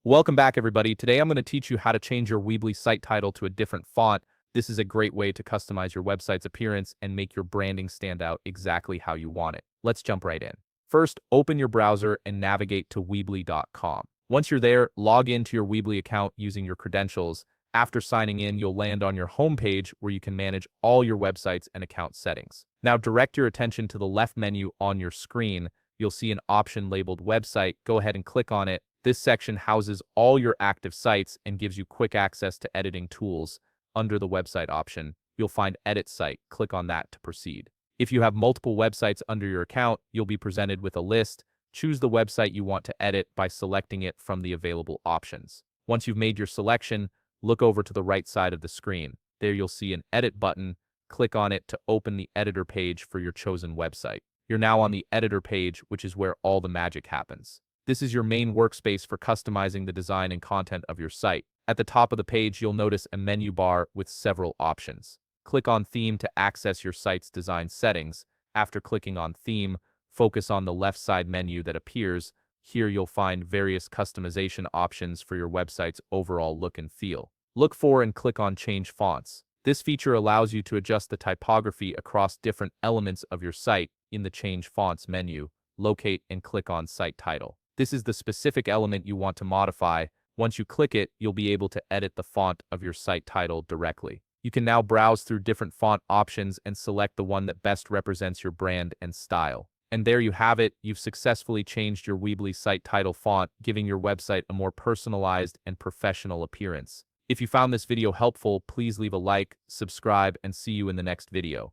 Welcome back, everybody. Today I'm going to teach you how to change your Weebly site title to a different font. This is a great way to customize your website's appearance and make your branding stand out exactly how you want it. Let's jump right in. First, open your browser and navigate to Weebly.com. Once you're there, log into your Weebly account using your credentials. After signing in, you'll land on your homepage where you can manage all your websites and account settings. Now direct your attention to the left menu on your screen. You'll see an option labeled Website. Go ahead and click on it. This section houses all your active sites and gives you quick access to editing tools. Under the website option, you'll find Edit Site. Click on that to proceed. If you have multiple websites under your account, you'll be presented with a list. Choose the website you want to edit by selecting it from the available options. Once you've made your selection, look over to the right side of the screen. There you'll see an Edit button. Click on it to open the editor page for your chosen website. You're now on the editor page, which is where all the magic happens. This is your main workspace for customizing the design and content of your site. At the top of the page, you'll notice a menu bar with several options. Click on Theme to access your site's design settings. After clicking on Theme, focus on the left side menu that appears. Here you'll find various customization options for your website's overall look and feel. Look for and click on Change Fonts. This feature allows you to adjust the typography across different elements of your site. In the Change Fonts menu, locate and click on Site Title. This is the specific element you want to modify. Once you click it, you'll be able to edit the font of your site title directly. You can now browse through different font options and select the one that best represents your brand and style. And there you have it. You've successfully changed your Weebly site title font, giving your website a more personalized and professional appearance. If you found this video helpful, please leave a like, subscribe, and see you in the next video.